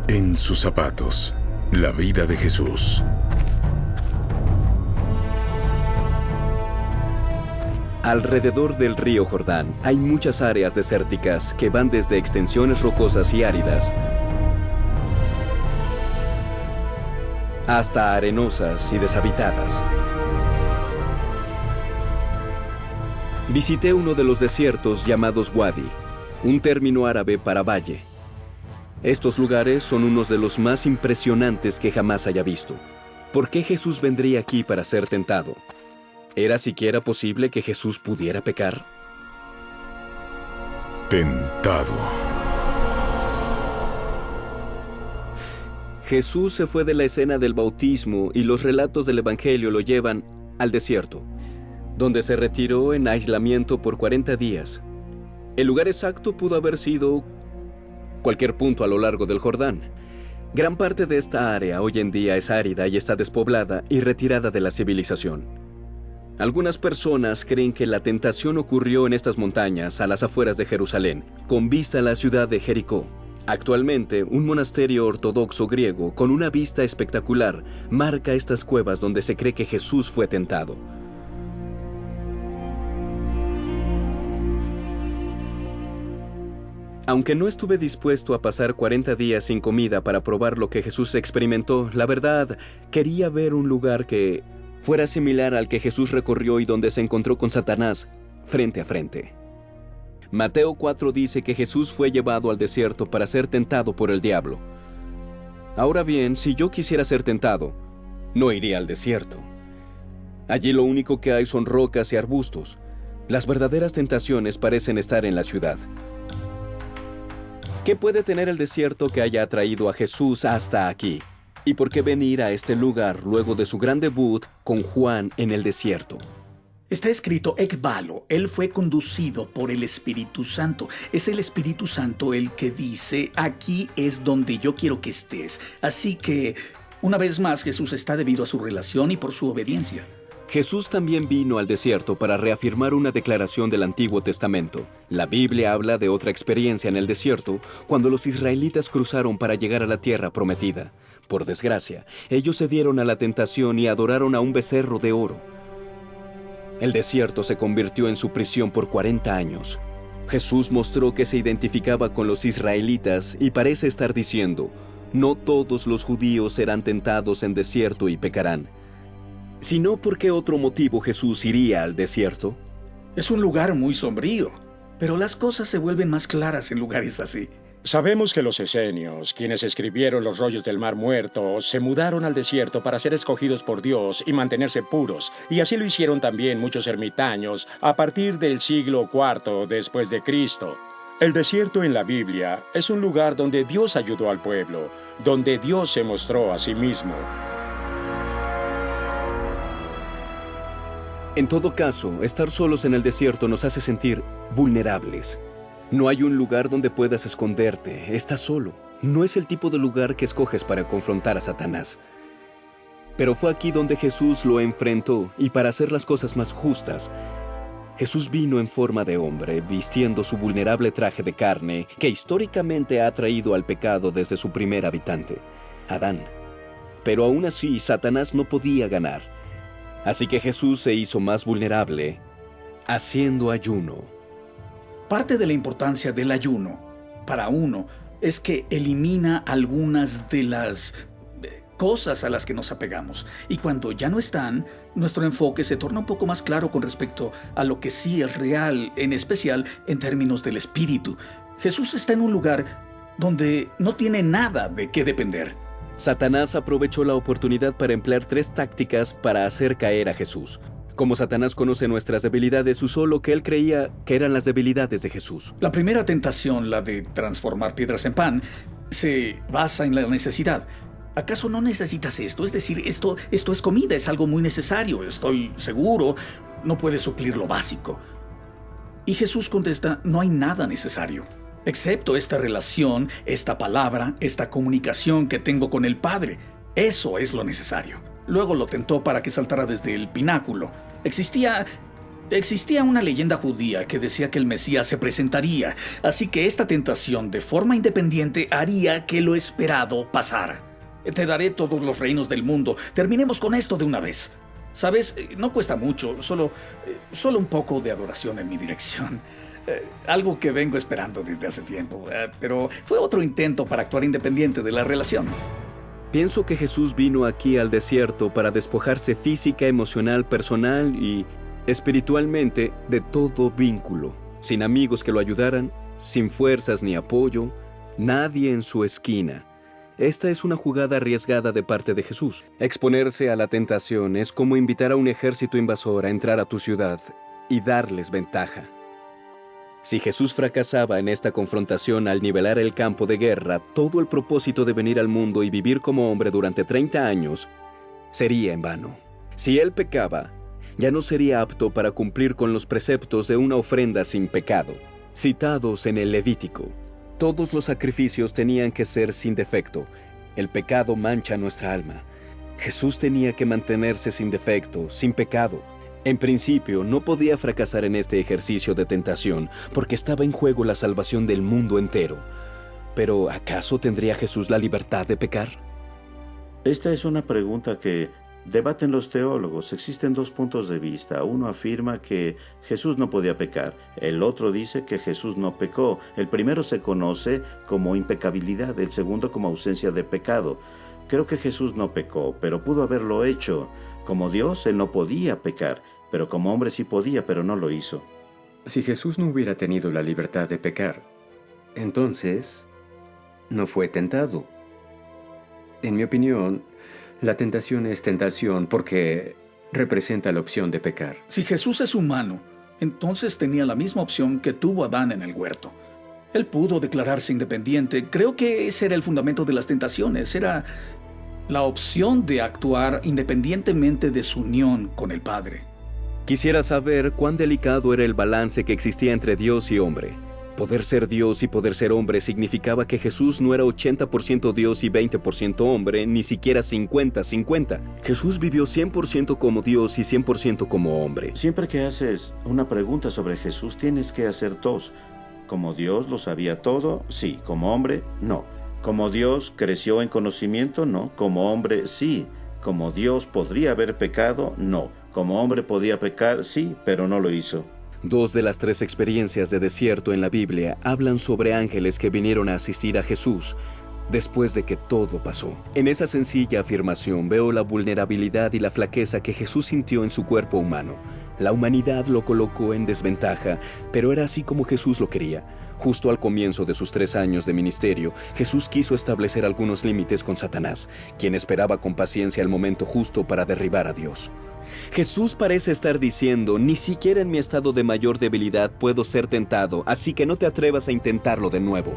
En sus zapatos, la vida de Jesús. Alrededor del río Jordán hay muchas áreas desérticas que van desde extensiones rocosas y áridas hasta arenosas y deshabitadas. Visité uno de los desiertos llamados Wadi, un término árabe para valle. Estos lugares son unos de los más impresionantes que jamás haya visto. ¿Por qué Jesús vendría aquí para ser tentado? ¿Era siquiera posible que Jesús pudiera pecar? Tentado. Jesús se fue de la escena del bautismo y los relatos del Evangelio lo llevan al desierto, donde se retiró en aislamiento por 40 días. El lugar exacto pudo haber sido cualquier punto a lo largo del Jordán. Gran parte de esta área hoy en día es árida y está despoblada y retirada de la civilización. Algunas personas creen que la tentación ocurrió en estas montañas a las afueras de Jerusalén, con vista a la ciudad de Jericó. Actualmente, un monasterio ortodoxo griego con una vista espectacular marca estas cuevas donde se cree que Jesús fue tentado. Aunque no estuve dispuesto a pasar 40 días sin comida para probar lo que Jesús experimentó, la verdad, quería ver un lugar que fuera similar al que Jesús recorrió y donde se encontró con Satanás frente a frente. Mateo 4 dice que Jesús fue llevado al desierto para ser tentado por el diablo. Ahora bien, si yo quisiera ser tentado, no iría al desierto. Allí lo único que hay son rocas y arbustos. Las verdaderas tentaciones parecen estar en la ciudad. ¿Qué puede tener el desierto que haya atraído a Jesús hasta aquí? ¿Y por qué venir a este lugar luego de su gran debut con Juan en el desierto? Está escrito ekbalo, él fue conducido por el Espíritu Santo. Es el Espíritu Santo el que dice, aquí es donde yo quiero que estés. Así que, una vez más, Jesús está debido a su relación y por su obediencia. Jesús también vino al desierto para reafirmar una declaración del Antiguo Testamento. La Biblia habla de otra experiencia en el desierto, cuando los israelitas cruzaron para llegar a la tierra prometida. Por desgracia, ellos cedieron a la tentación y adoraron a un becerro de oro. El desierto se convirtió en su prisión por 40 años. Jesús mostró que se identificaba con los israelitas y parece estar diciendo, no todos los judíos serán tentados en desierto y pecarán. Si no, ¿por qué otro motivo Jesús iría al desierto? Es un lugar muy sombrío, pero las cosas se vuelven más claras en lugares así. Sabemos que los esenios, quienes escribieron los rollos del Mar Muerto, se mudaron al desierto para ser escogidos por Dios y mantenerse puros, y así lo hicieron también muchos ermitaños a partir del siglo IV después de Cristo. El desierto en la Biblia es un lugar donde Dios ayudó al pueblo, donde Dios se mostró a sí mismo. En todo caso, estar solos en el desierto nos hace sentir vulnerables. No hay un lugar donde puedas esconderte, estás solo. No es el tipo de lugar que escoges para confrontar a Satanás. Pero fue aquí donde Jesús lo enfrentó, y para hacer las cosas más justas, Jesús vino en forma de hombre, vistiendo su vulnerable traje de carne, que históricamente ha traído al pecado desde su primer habitante, Adán. Pero aún así, Satanás no podía ganar. Así que Jesús se hizo más vulnerable, haciendo ayuno. Parte de la importancia del ayuno, para uno, es que elimina algunas de las cosas a las que nos apegamos. Y cuando ya no están, nuestro enfoque se torna un poco más claro con respecto a lo que sí es real, en especial en términos del espíritu. Jesús está en un lugar donde no tiene nada de qué depender. Satanás aprovechó la oportunidad para emplear 3 tácticas para hacer caer a Jesús. Como Satanás conoce nuestras debilidades, usó lo que él creía que eran las debilidades de Jesús. La primera tentación, la de transformar piedras en pan, se basa en la necesidad. ¿Acaso no necesitas esto? Es decir, esto es comida, es algo muy necesario, estoy seguro, no puede suplir lo básico. Y Jesús contesta, no hay nada necesario, excepto esta relación, esta palabra, esta comunicación que tengo con el Padre. Eso es lo necesario. Luego lo tentó para que saltara desde el pináculo. Existía Existía una leyenda judía que decía que el Mesías se presentaría, así que esta tentación de forma independiente haría que lo esperado pasara. Te daré todos los reinos del mundo. Terminemos con esto de una vez. ¿Sabes? No cuesta mucho, solo un poco de adoración en mi dirección. Algo que vengo esperando desde hace tiempo, pero fue otro intento para actuar independiente de la relación. Pienso que Jesús vino aquí al desierto para despojarse física, emocional, personal y espiritualmente de todo vínculo, sin amigos que lo ayudaran, sin fuerzas ni apoyo, nadie en su esquina. Esta es una jugada arriesgada de parte de Jesús. Exponerse a la tentación es como invitar a un ejército invasor a entrar a tu ciudad y darles ventaja. Si Jesús fracasaba en esta confrontación al nivelar el campo de guerra, todo el propósito de venir al mundo y vivir como hombre durante 30 años sería en vano. Si él pecaba, ya no sería apto para cumplir con los preceptos de una ofrenda sin pecado, citados en el Levítico. Todos los sacrificios tenían que ser sin defecto. El pecado mancha nuestra alma. Jesús tenía que mantenerse sin defecto, sin pecado. En principio, no podía fracasar en este ejercicio de tentación, porque estaba en juego la salvación del mundo entero. Pero, ¿acaso tendría Jesús la libertad de pecar? Esta es una pregunta que debaten los teólogos. Existen dos puntos de vista. Uno afirma que Jesús no podía pecar. El otro dice que Jesús no pecó. El primero se conoce como impecabilidad, el segundo como ausencia de pecado. Creo que Jesús no pecó, pero pudo haberlo hecho. Como Dios, Él no podía pecar, pero como hombre sí podía, pero no lo hizo. Si Jesús no hubiera tenido la libertad de pecar, entonces no fue tentado. En mi opinión, la tentación es tentación porque representa la opción de pecar. Si Jesús es humano, entonces tenía la misma opción que tuvo Adán en el huerto. Él pudo declararse independiente. Creo que ese era el fundamento de las tentaciones. Era la opción de actuar independientemente de su unión con el Padre. Quisiera saber cuán delicado era el balance que existía entre Dios y hombre. Poder ser Dios y poder ser hombre significaba que Jesús no era 80% Dios y 20% hombre, ni siquiera 50-50. Jesús vivió 100% como Dios y 100% como hombre. Siempre que haces una pregunta sobre Jesús, tienes que hacer dos. Como Dios lo sabía todo, sí. Como hombre, no. Como Dios creció en conocimiento, no. Como hombre, sí. Como Dios podría haber pecado, no. Como hombre podía pecar, sí, pero no lo hizo. 2 de las 3 experiencias de desierto en la Biblia hablan sobre ángeles que vinieron a asistir a Jesús después de que todo pasó. En esa sencilla afirmación veo la vulnerabilidad y la flaqueza que Jesús sintió en su cuerpo humano. La humanidad lo colocó en desventaja, pero era así como Jesús lo quería. Justo al comienzo de sus 3 años de ministerio, Jesús quiso establecer algunos límites con Satanás, quien esperaba con paciencia el momento justo para derribar a Dios. Jesús parece estar diciendo, ni siquiera en mi estado de mayor debilidad puedo ser tentado, así que no te atrevas a intentarlo de nuevo.